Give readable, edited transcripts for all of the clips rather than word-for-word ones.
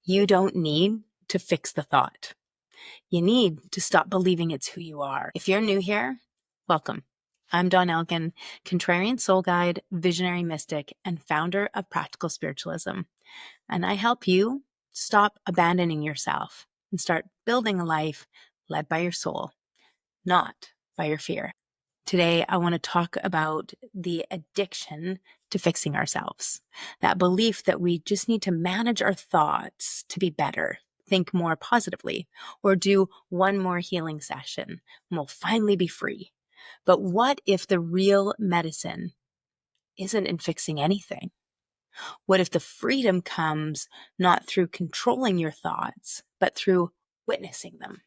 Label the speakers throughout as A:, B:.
A: You don't need to fix the thought. You need to stop believing it's who you are. If you're new here, welcome. I'm Dawn Elgin, contrarian soul guide, visionary mystic, and founder of Practical Spiritualism. And I help you stop abandoning yourself and start building a life led by your soul, not by your fear. Today, I want to talk about the addiction to fixing ourselves. That belief that we just need to manage our thoughts to be better, think more positively, or do one more healing session, and we'll finally be free. But what if the real medicine isn't in fixing anything? What if the freedom comes not through controlling your thoughts, but through witnessing them?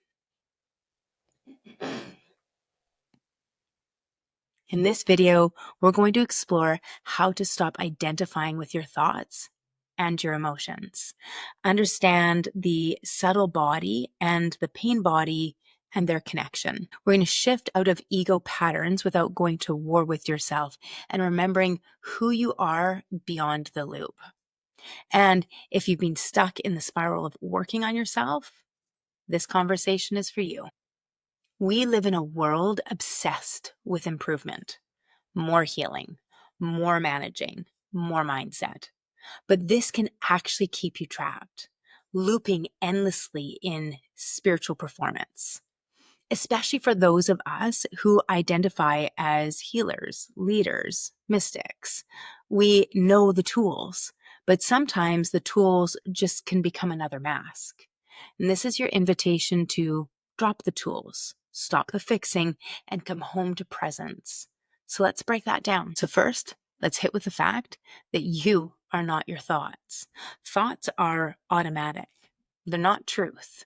A: In this video, we're going to explore how to stop identifying with your thoughts and your emotions. Understand the subtle body and the pain body and their connection. We're going to shift out of ego patterns without going to war with yourself and remembering who you are beyond the loop. And if you've been stuck in the spiral of working on yourself, this conversation is for you. We live in a world obsessed with improvement, more healing, more managing, more mindset. But this can actually keep you trapped, looping endlessly in spiritual performance, especially for those of us who identify as healers, leaders, mystics. We know the tools, but sometimes the tools just can become another mask. And this is your invitation to drop the tools, stop the fixing, and come home to presence. So let's break that down. So first, let's hit with the fact that you are not your thoughts. Thoughts are automatic. They're not truth.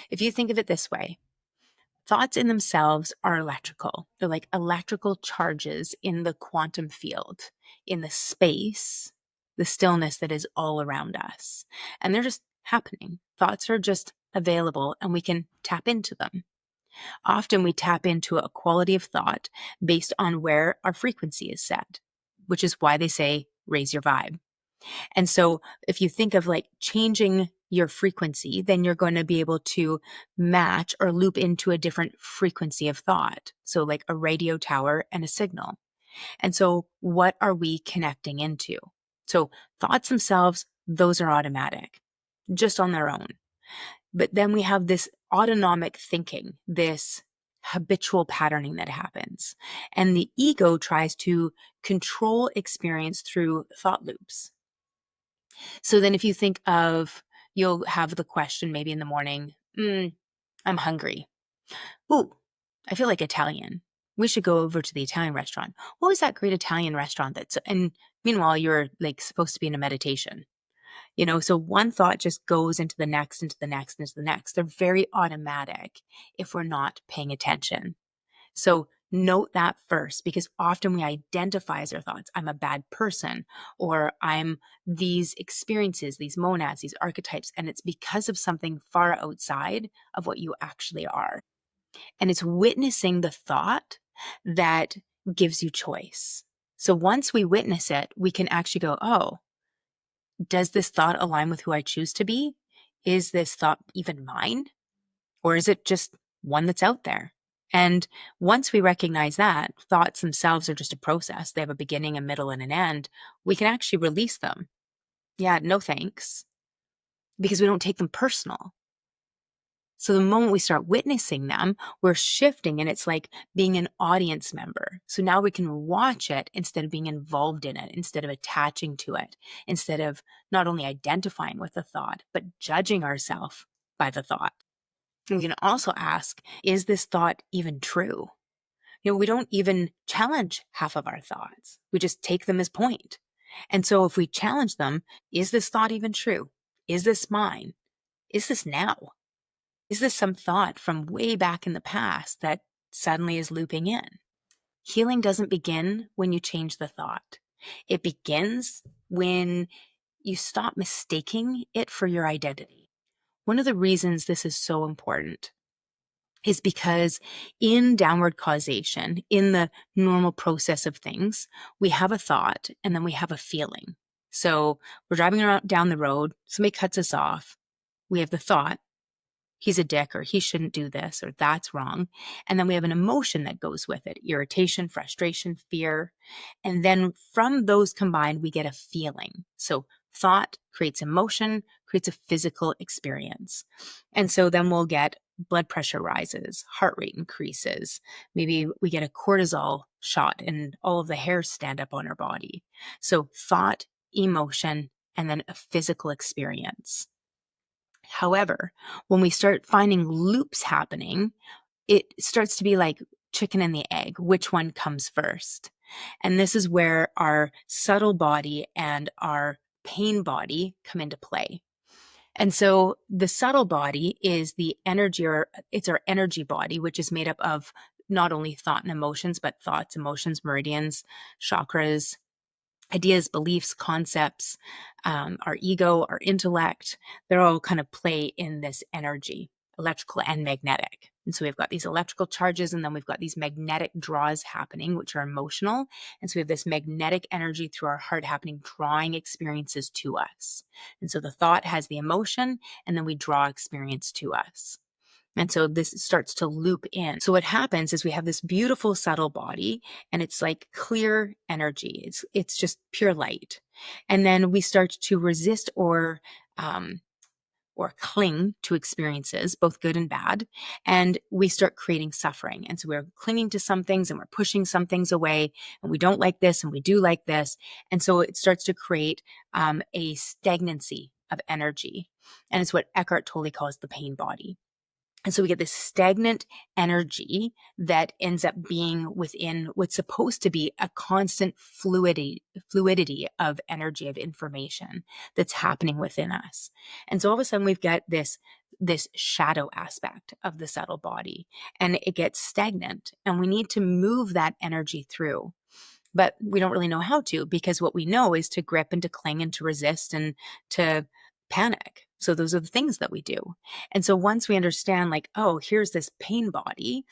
A: If you think of it this way, thoughts in themselves are electrical. They're like electrical charges in the quantum field, in the space, the stillness that is all around us. And they're just happening. Thoughts are just available and we can tap into them. Often we tap into a quality of thought based on where our frequency is set, which is why they say raise your vibe. And so if you think of like changing your frequency, then you're going to be able to match or loop into a different frequency of thought. So like a radio tower and a signal. And so what are we connecting into? So thoughts themselves, those are automatic, just on their own. But then we have this autonomic thinking, this habitual patterning that happens. And the ego tries to control experience through thought loops. So then if you think of, you'll have the question maybe in the morning, I'm hungry. Ooh, I feel like Italian. We should go over to the Italian restaurant. What was that great Italian restaurant and meanwhile, you're like supposed to be in a meditation. So one thought just goes into the next, into the next, into the next. They're very automatic if we're not paying attention. So note that first, because often we identify as our thoughts. I'm a bad person, or I'm these experiences, these monads, these archetypes, and it's because of something far outside of what you actually are. And it's witnessing the thought that gives you choice. So once we witness it, we can actually go, oh, does this thought align with who I choose to be? Is this thought even mine? Or is it just one that's out there? And once we recognize that thoughts themselves are just a process, they have a beginning, a middle, and an end, we can actually release them. Yeah, no thanks, because we don't take them personal. So the moment we start witnessing them, we're shifting, and it's like being an audience member. So now we can watch it instead of being involved in it, instead of attaching to it, instead of not only identifying with the thought, but judging ourselves by the thought. We can also ask, is this thought even true? We don't even challenge half of our thoughts. We just take them as point. And so if we challenge them, is this thought even true? Is this mine? Is this now? Is this some thought from way back in the past that suddenly is looping in? Healing doesn't begin when you change the thought. It begins when you stop mistaking it for your identity. One of the reasons this is so important is because in downward causation, in the normal process of things, we have a thought and then we have a feeling. So we're driving around down the road, somebody cuts us off, We have the thought, he's a dick, or he shouldn't do this, or that's wrong. And then we have an emotion that goes with it: irritation, frustration, fear. And then from those combined, we get a feeling. So thought creates emotion, creates a physical experience. And so then we'll get blood pressure rises, heart rate increases. Maybe we get a cortisol shot and all of the hairs stand up on our body. So thought, emotion, and then a physical experience. However, when we start finding loops happening, it starts to be like chicken and the egg. Which one comes first? And this is where our subtle body and our pain body come into play. And so the subtle body is the energy, or it's our energy body, which is made up of not only thought and emotions, but thoughts, emotions, meridians, chakras, ideas, beliefs, concepts, our ego, our intellect. They're all kind of play in this energy, electrical and magnetic. And so we've got these electrical charges, and then we've got these magnetic draws happening, which are emotional. And so we have this magnetic energy through our heart happening, drawing experiences to us. And so the thought has the emotion, and then we draw experience to us. And so this starts to loop in. So what happens is we have this beautiful subtle body, and it's like clear energy. It's just pure light. And then we start to resist or cling to experiences, both good and bad, and we start creating suffering. And so we're clinging to some things and we're pushing some things away, and we don't like this and we do like this. And so it starts to create a stagnancy of energy. And it's what Eckhart Tolle calls the pain body. And so we get this stagnant energy that ends up being within what's supposed to be a constant fluidity of energy, of information that's happening within us. And so all of a sudden we've got this shadow aspect of the subtle body, and it gets stagnant, and we need to move that energy through. But we don't really know how to, because what we know is to grip and to cling and to resist and to panic. So those are the things that we do. And so once we understand, like, oh, here's this pain body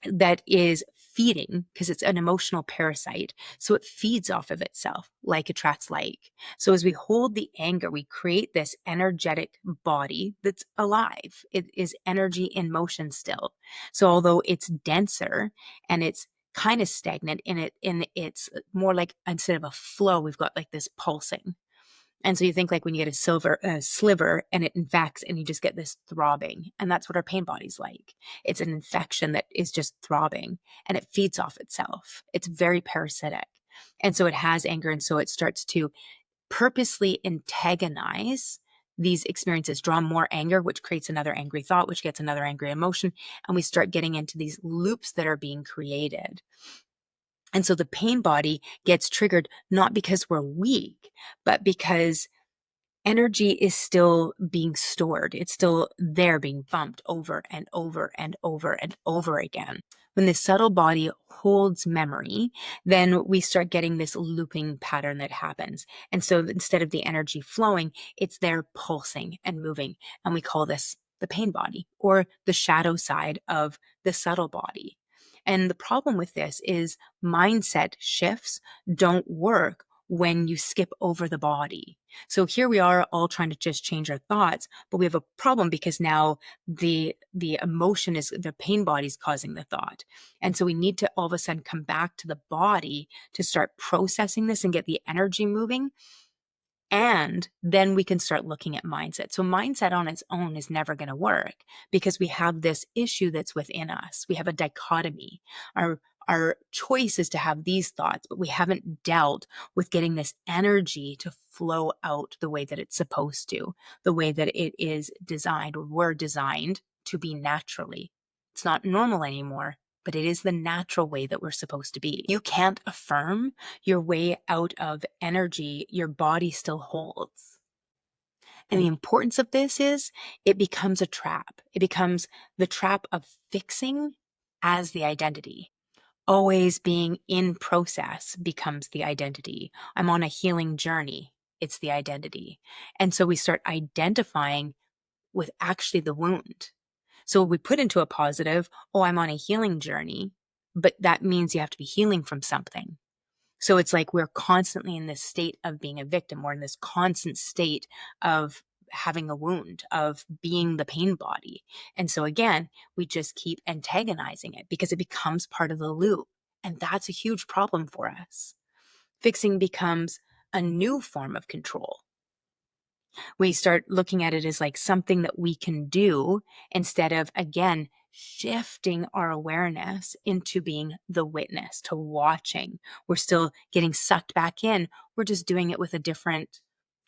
A: that is feeding, because it's an emotional parasite. So it feeds off of itself, like attracts like. So as we hold the anger, we create this energetic body that's alive. It is energy in motion still. So although it's denser and it's kind of stagnant it's more like, instead of a flow, we've got like this pulsing. And so you think like when you get a sliver and it infects, and you just get this throbbing. And that's what our pain body's like. It's an infection that is just throbbing, and it feeds off itself. It's very parasitic. And so it has anger. And so it starts to purposely antagonize these experiences, draw more anger, which creates another angry thought, which gets another angry emotion. And we start getting into these loops that are being created. And so the pain body gets triggered not because we're weak, but because energy is still being stored. It's still there, being bumped over and over and over and over again. When the subtle body holds memory, then we start getting this looping pattern that happens. And so instead of the energy flowing, it's there pulsing and moving. And we call this the pain body, or the shadow side of the subtle body. And the problem with this is mindset shifts don't work when you skip over the body. So here we are all trying to just change our thoughts, but we have a problem because now the emotion is, the pain body is causing the thought. And so we need to all of a sudden come back to the body to start processing this and get the energy moving. And then we can start looking at mindset. So mindset on its own is never going to work, because we have this issue that's within us. We have a dichotomy. Our choice is to have these thoughts, but we haven't dealt with getting this energy to flow out the way that it's supposed to, the way that it is designed, or we're designed to be naturally. It's not normal anymore, but it is the natural way that we're supposed to be. You can't affirm your way out of energy your body still holds. And the importance of this is it becomes a trap. It becomes the trap of fixing as the identity. Always being in process becomes the identity. I'm on a healing journey. It's the identity. And so we start identifying with actually the wound. So we put into a positive, oh, I'm on a healing journey, but that means you have to be healing from something. So it's like we're constantly in this state of being a victim. We're in this constant state of having a wound, of being the pain body. And so again, we just keep antagonizing it because it becomes part of the loop. And that's a huge problem for us. Fixing becomes a new form of control. We start looking at it as like something that we can do instead of, again, shifting our awareness into being the witness, to watching. We're still getting sucked back in. We're just doing it with a different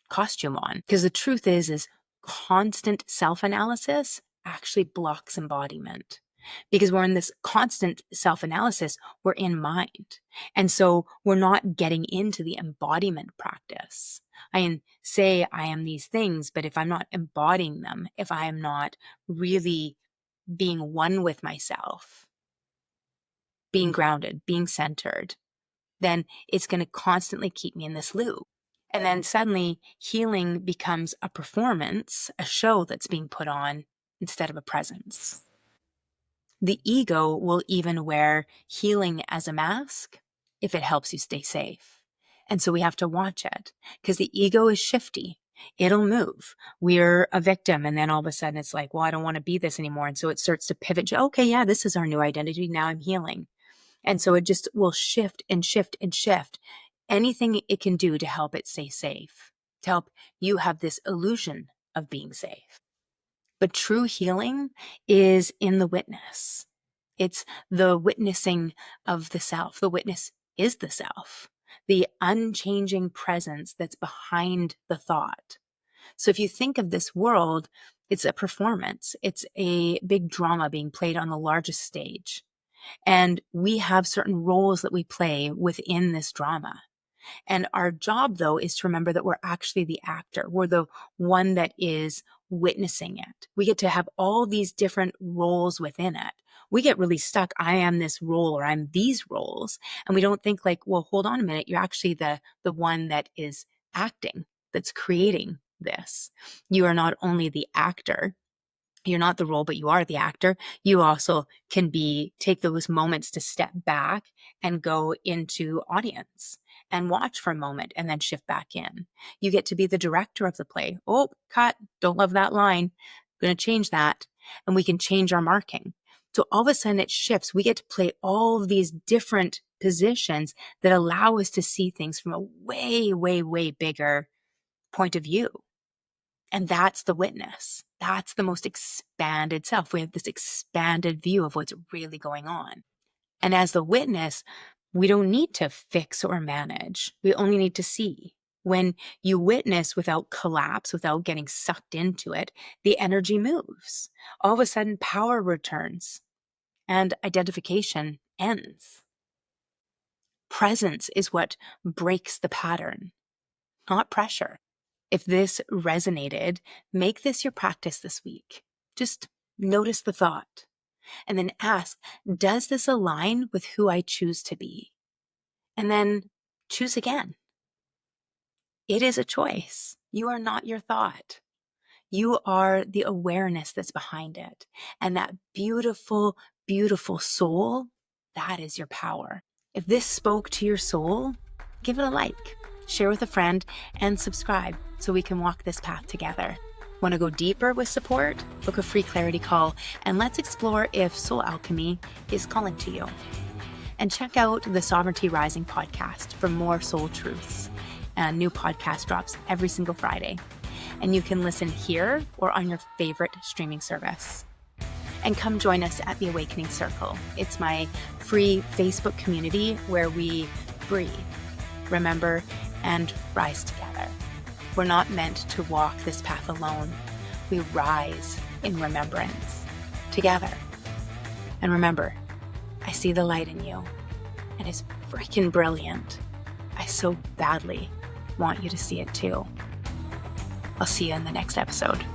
A: costume on. Because the truth is constant self-analysis actually blocks embodiment. Because we're in this constant self-analysis, we're in mind. And so we're not getting into the embodiment practice. I can say I am these things, but if I'm not embodying them, if I am not really being one with myself, being grounded, being centered, then it's going to constantly keep me in this loop. And then suddenly healing becomes a performance, a show that's being put on instead of a presence. The ego will even wear healing as a mask if it helps you stay safe. And so we have to watch it because the ego is shifty. It'll move. We're a victim. And then all of a sudden it's like, well, I don't want to be this anymore. And so it starts to pivot. Okay, yeah, this is our new identity. Now I'm healing. And so it just will shift and shift and shift. Anything it can do to help it stay safe, to help you have this illusion of being safe. But true healing is in the witness. It's the witnessing of the self. The witness is the self, the unchanging presence that's behind the thought. So if you think of this world, it's a performance. It's a big drama being played on the largest stage. And we have certain roles that we play within this drama. And our job, though, is to remember that we're actually the actor. We're the one that is witnessing it. We get to have all these different roles within it. We get really stuck. I am this role or I'm these roles. And we don't think like, well, hold on a minute. You're actually the one that is acting, that's creating this. You are not only the actor, you're not the role, but you are the actor. You also can take those moments to step back and go into audience and watch for a moment and then shift back in. You get to be the director of the play. Oh, cut. Don't love that line. Going to change that. And we can change our marking. So all of a sudden it shifts. We get to play all of these different positions that allow us to see things from a way, way, way bigger point of view. And that's the witness. That's the most expanded self. We have this expanded view of what's really going on. And as the witness, we don't need to fix or manage. We only need to see. When you witness without collapse, without getting sucked into it, the energy moves. All of a sudden, power returns and identification ends. Presence is what breaks the pattern, not pressure. If this resonated, make this your practice this week. Just notice the thought and then ask, does this align with who I choose to be? And then choose again. It is a choice. You are not your thought. You are the awareness that's behind it. And that beautiful, beautiful soul, that is your power. If this spoke to your soul, give it a like, share with a friend, and subscribe so we can walk this path together. Want to go deeper with support? Book a free clarity call and let's explore if soul alchemy is calling to you. And check out the Sovereignty Rising podcast for more soul truths. A new podcast drops every single Friday. And you can listen here or on your favorite streaming service. And come join us at the Awakening Circle. It's my free Facebook community where we breathe, remember, and rise together. We're not meant to walk this path alone. We rise in remembrance together. And remember, I see the light in you, and it's freaking brilliant. I so badly want you to see it too. I'll see you in the next episode.